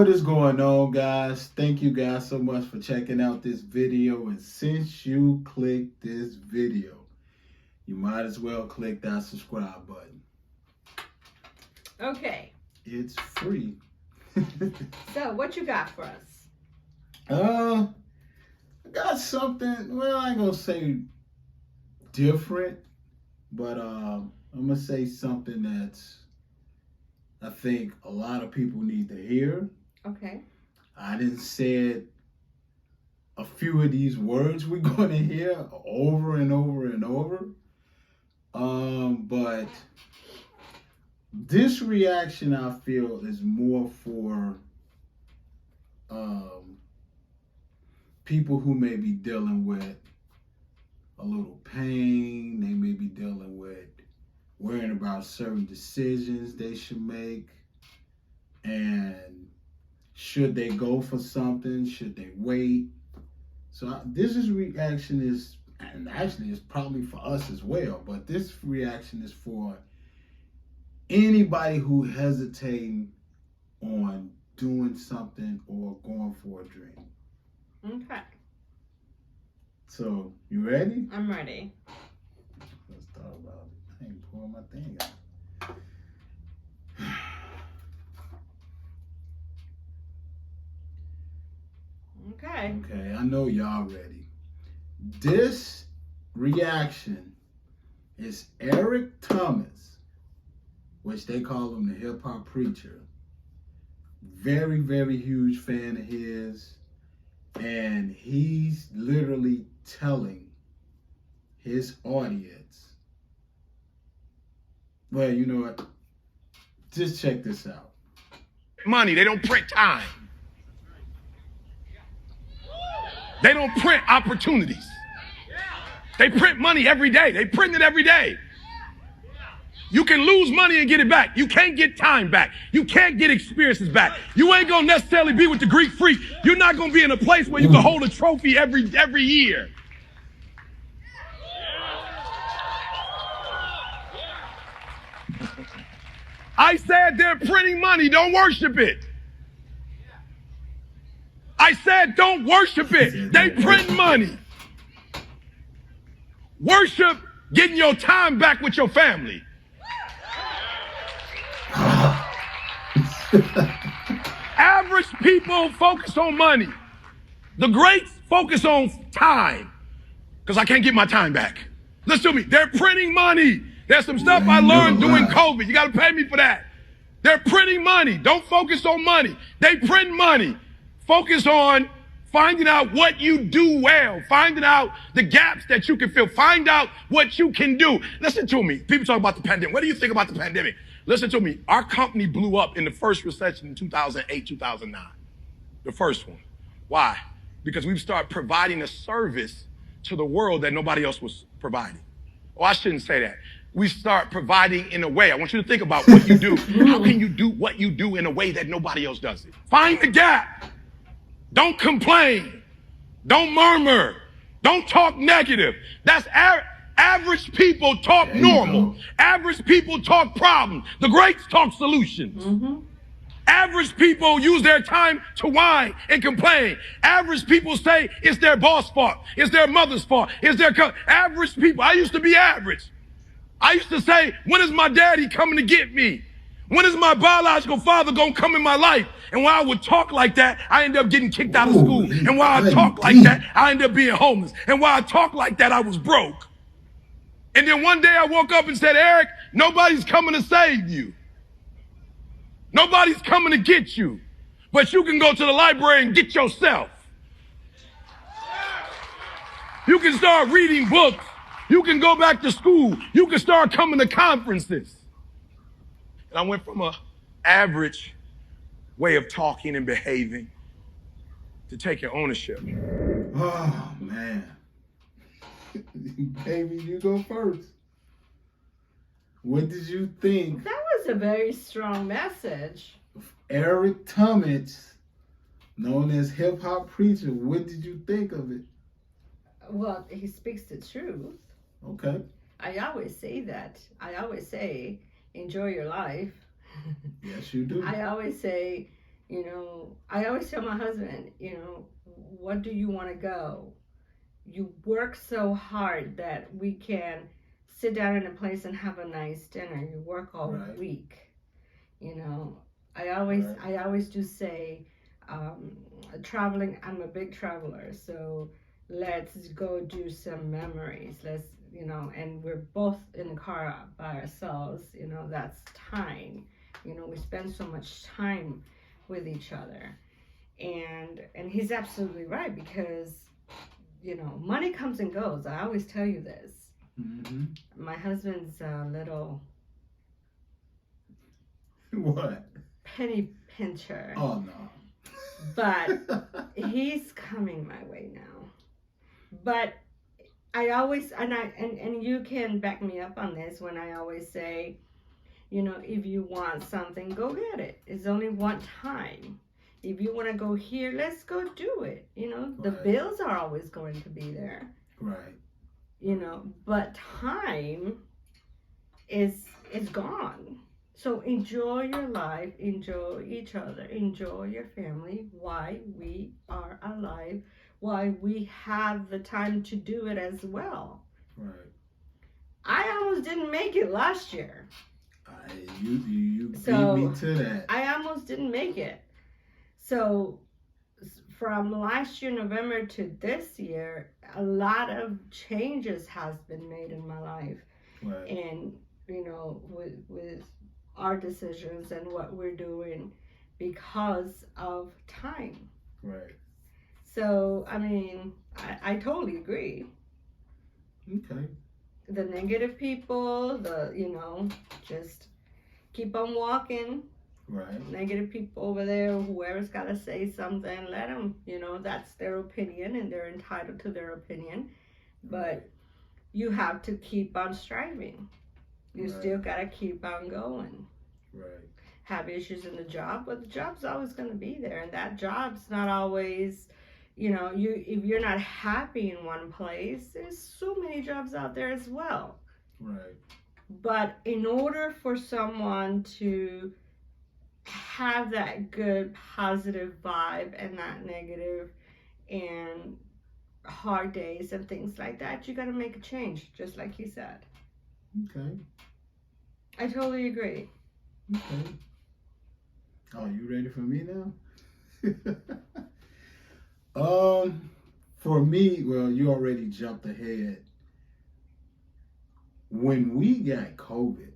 is going on, guys? Thank you guys so much for checking out this video. And since you clicked this video, you might as well click that subscribe button. Okay. It's free. So, what you got for us? I got something, well, I ain't gonna say different, but I'm gonna say something that's I think a lot of people need to hear. Okay. I didn't say a few of these words we're going to hear over and over and over. But this reaction, I feel, is more for people who may be dealing with a little pain. They may be dealing with worrying about certain decisions they should make, and should they go for something, should they wait. So this reaction is, and actually it's probably for us as well, but this reaction is for anybody who hesitating on doing something or going for a dream. Okay. So you ready? I'm ready. Let's talk about it. I ain't pulling my thing out. Okay. Okay, I know y'all ready. This reaction is Eric Thomas, which they call him the hip hop preacher. Very, very huge fan of his. And he's literally telling his audience, well, you know what? Just check this out. Money, they don't print time. They don't print opportunities. They print money every day. They print it every day. You can lose money and get it back. You can't get time back. You can't get experiences back. You ain't gonna necessarily be with the Greek freak. You're not gonna be in a place where you can hold a trophy every year. I said they're printing money. Don't worship it. I said don't worship it. They print money. Worship getting your time back with your family. Average people focus on money. The greats focus on time. Because I can't get my time back. Listen to me. They're printing money. There's some stuff I learned during COVID. You got to pay me for that. They're printing money. Don't focus on money. They print money. Focus on finding out what you do well. Finding out the gaps that you can fill. Find out what you can do. Listen to me. People talk about the pandemic. What do you think about the pandemic? Listen to me. Our company blew up in the first recession in 2008, 2009. The first one. Why? Because we've started providing a service to the world that nobody else was providing. Oh, I shouldn't say that. We start providing in a way. I want you to think about what you do. How can you do what you do in a way that nobody else does it? Find the gap. Don't complain. Don't murmur. Don't talk negative. That's average people talk normal. Average people talk problems. The greats talk solutions. Mm-hmm. Average people use their time to whine and complain. Average people say it's their boss' fault. It's their mother's fault. It's their average people. I used to be average. I used to say, when is my daddy coming to get me? When is my biological father going to come in my life? And while I would talk like that, I ended up getting kicked out of school. And while I talk like that, I ended up being homeless. And while I talk like that, I was broke. And then one day I woke up and said, Eric, nobody's coming to save you. Nobody's coming to get you. But you can go to the library and get yourself. You can start reading books. You can go back to school. You can start coming to conferences. And I went from an average way of talking and behaving to taking ownership. Oh, man. Baby, you go first. What did you think? That was a very strong message. Eric Thomas, known as hip hop preacher, what did you think of it? Well, he speaks the truth. Okay. I always say that. I always say, enjoy your life. Yes, you do. I always say, You know, I always tell my husband, you know, what do you want to go? You work so hard that we can sit down in a place and have a nice dinner. You work all Right. week. You know, Right. I always do say, traveling. I'm a big traveler, so let's go do some memories. Let's, you know, and we're both in the car by ourselves. You know, that's time. You know, we spend so much time with each other, and he's absolutely right, because you know, money comes and goes. I always tell you this. Mm-hmm. My husband's a little What? penny pincher, Oh no. but he's coming my way now. But I always, and you can back me up on this, when I always say, you know, if you want something, go get it. It's only one time. If you want to go here, let's go do it. You know, the Right. bills are always going to be there. Right. You know, but time is gone. So enjoy your life, enjoy each other, enjoy your family, why we are alive, why we have the time to do it as well. Right. I almost didn't make it last year. You beat So, me to that. I almost didn't make it. So from last year November to this year, a lot of changes has been made in my life, Right. and you know, with our decisions and what we're doing because of time. Right. So I mean, I totally agree. Okay. The negative people, you know, just keep on walking. Right. Negative people over there, whoever's got to say something, let them, you know, that's their opinion and they're entitled to their opinion. But you have to keep on striving. You Right. still got to keep on going. Right. Have issues in the job, but the job's always going to be there, and that job's not always, you know, if you're not happy in one place, there's so many jobs out there as well. Right. But in order for someone to have that good positive vibe and not negative and hard days and things like that, you got to make a change, just like you said. Okay. I totally agree. Okay. Oh, you ready for me now? For me, well, you already jumped ahead. When we got COVID,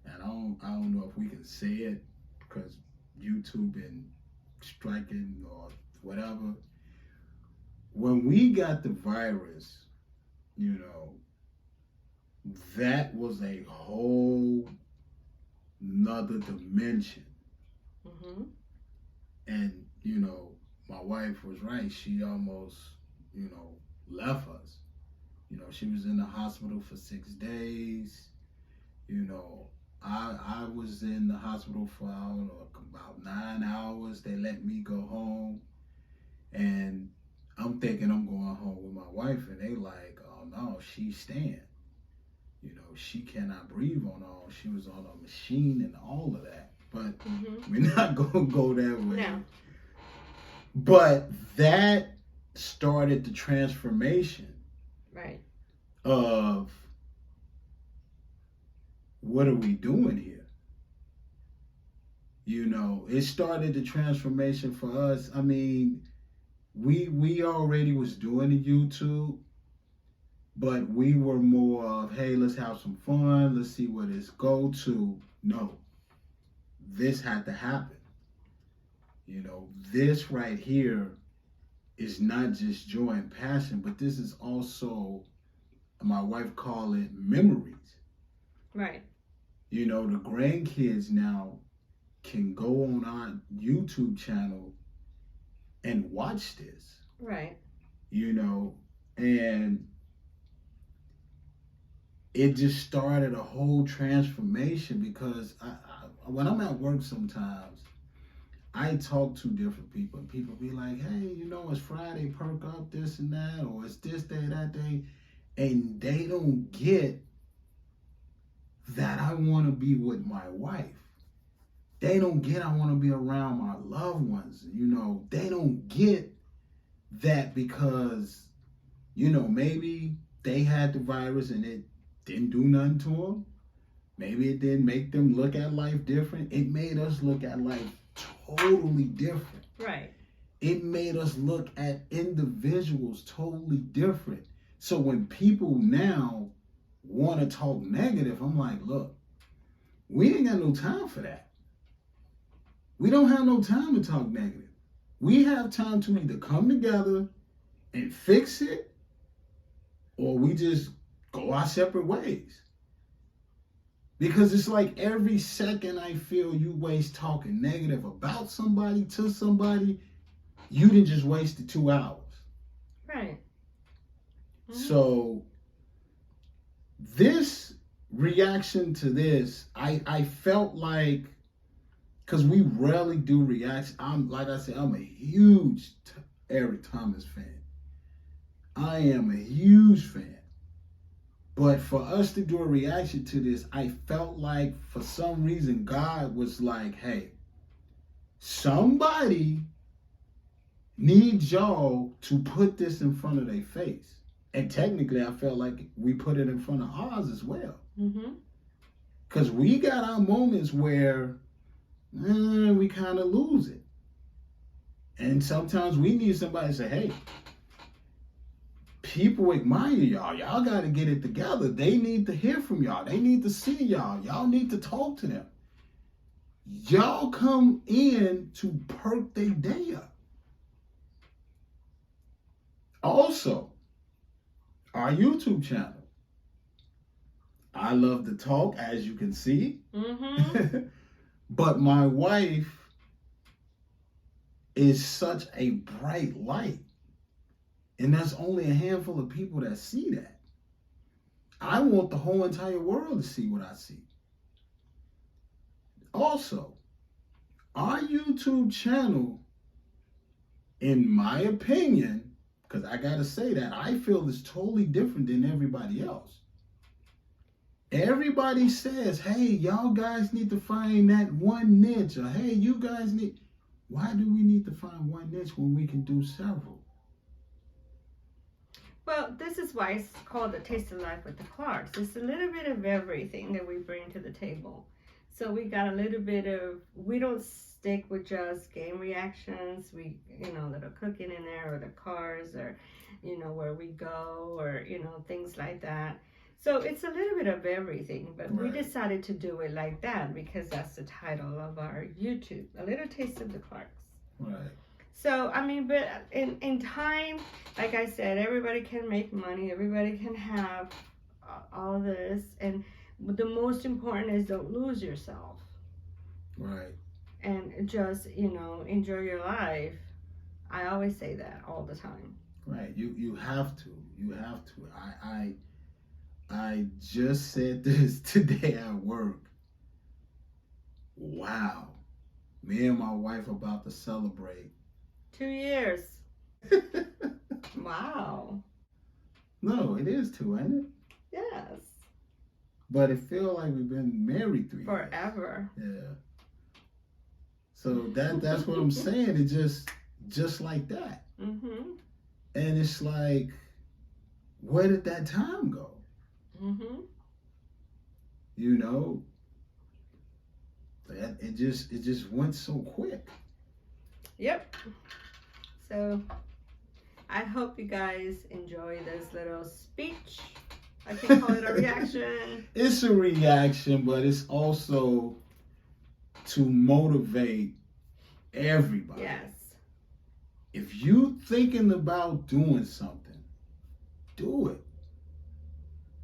and I don't know if we can say it because YouTube been striking or whatever. When we got the virus, you know, that was a whole nother dimension. Mm-hmm. And, you know, my wife was right. She almost, you know, left us. You know, she was in the hospital for 6 days. You know, I was in the hospital for, I don't know, about 9 hours. They let me go home. And I'm thinking I'm going home with my wife. And they like, oh, no, she's staying. You know, she cannot breathe on all. She was on a machine and all of that. But we're not going to go that way. No. But that started the transformation Right. of what are we doing here? You know, it started the transformation for us. I mean, we already was doing the YouTube, but we were more of, hey, let's have some fun. Let's see where this go to. No, this had to happen. You know, this right here is not just joy and passion, but this is also, my wife call it memories. Right. You know, the grandkids now can go on our YouTube channel and watch this. Right. You know, and it just started a whole transformation because when I'm at work sometimes, I talk to different people and people be like, hey, you know, it's Friday, perk up, this and that, or it's this day, that day. And they don't get that I want to be with my wife. They don't get I want to be around my loved ones. You know, they don't get that because, you know, maybe they had the virus and it didn't do nothing to them. Maybe it didn't make them look at life different. It made us look at life totally different. Right. It made us look at individuals totally different. So when people now want to talk negative, I'm like, look, we ain't got no time for that. We don't have no time to talk negative. We have time to either come together and fix it, or we just go our separate ways. Because it's like every second I feel you waste talking negative about somebody to somebody, you done just wasted 2 hours. Right. Mm-hmm. So this reaction to this, I felt like, because we rarely do reactions. Like I said, I'm a huge Eric Thomas fan. I am a huge fan. But for us to do a reaction to this, I felt like for some reason God was like, hey, somebody needs y'all to put this in front of their face. And technically, I felt like we put it in front of ours as well. Because we got our moments where we kind of lose it. And sometimes we need somebody to say, hey, people admire y'all. Y'all got to get it together. They need to hear from y'all. They need to see y'all. Y'all need to talk to them. Y'all come in to perk their day up. Also, our YouTube channel. I love to talk, as you can see. But my wife is such a bright light. And there's only a handful of people that see that. I want the whole entire world to see what I see. Also, our YouTube channel, in my opinion, because I got to say that, I feel it's totally different than everybody else. Everybody says, hey, y'all guys need to find that one niche. Or, hey, you guys need... Why do we need to find one niche when we can do several? Well, this is why it's called The Taste of Life with the Clarks. It's a little bit of everything that we bring to the table. So we got a little bit of, we don't stick with just game reactions. We, little cooking in there, or the cars, or, where we go, or, things like that. So it's a little bit of everything, but Right. We decided to do it like that because that's the title of our YouTube, A Little Taste of the Clarks. Right. So, but in time, like I said, everybody can make money. Everybody can have all this. And the most important is don't lose yourself. Right. And just, enjoy your life. I always say that all the time. Right. You have to. You have to. I just said this today at work. Wow. Me and my wife about to celebrate 2 years. Wow. No, it is 2, ain't it? Yes. But it feels like we've been married 3 years. Forever. Yeah. So that's what I'm saying. It just like that. Mm-hmm. And it's like, where did that time go? Mm-hmm. It just went so quick. Yep. So I hope you guys enjoy this little speech. I can call it a reaction. It's a reaction, but it's also to motivate everybody. Yes. If you thinking about doing something, do it.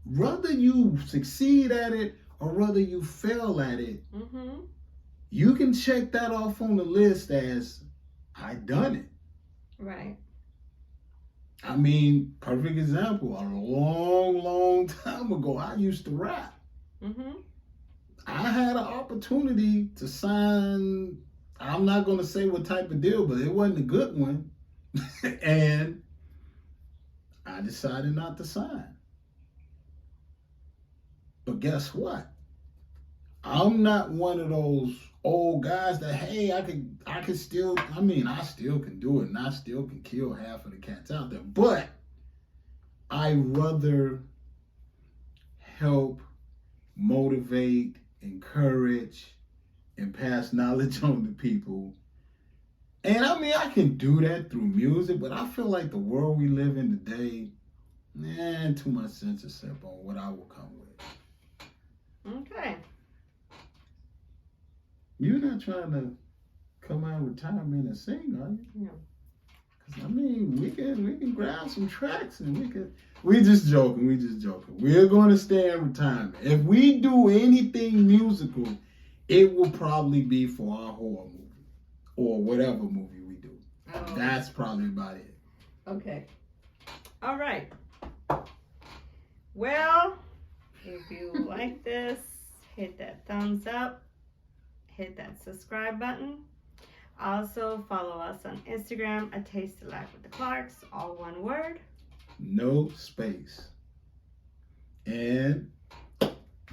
Whether you succeed at it or whether you fail at it, Mm-hmm. you can check that off on the list as I done it. Right. Perfect example. A long time ago, I used to rap. Mm-hmm. I had an opportunity to sign, I'm not going to say what type of deal, but it wasn't a good one. And I decided not to sign. But guess what? I'm not one of those old guys that, hey, I can still, I still can do it, and I still can kill half of the cats out there. But I rather help, motivate, encourage, and pass knowledge on to people. And I can do that through music, but I feel like the world we live in today, too much censorship on what I will come with. Okay. You're not trying to come out of retirement and sing, are you? No. Because we can grab some tracks and we just joking. We're going to stay in retirement. If we do anything musical, it will probably be for our horror movie or whatever movie we do. Oh. That's probably about it. Okay. All right. Well, if you like this, hit that thumbs up, hit that subscribe button. Also, follow us on Instagram at Taste of Life with the Clarks, all one word. No space. And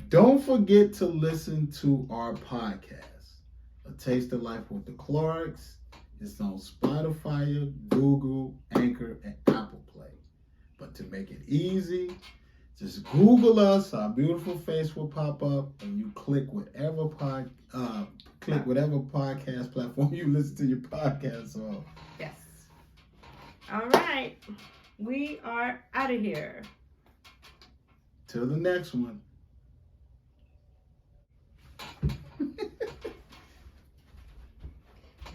don't forget to listen to our podcast, A Taste of Life with the Clarks. It's on Spotify, Google, Anchor, and Apple Play. But to make it easy, just Google us. Our beautiful face will pop up, and you click whatever podcast platform you listen to your podcast on. Yes. All right. We are out of here. Till the next one.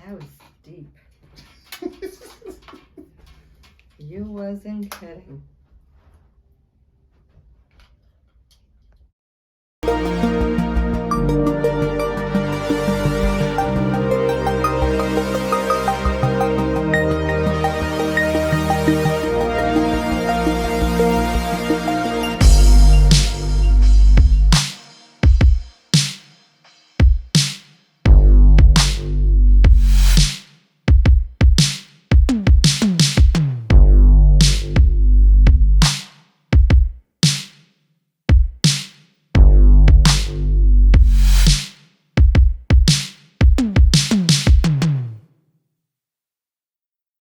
That was deep. You wasn't kidding.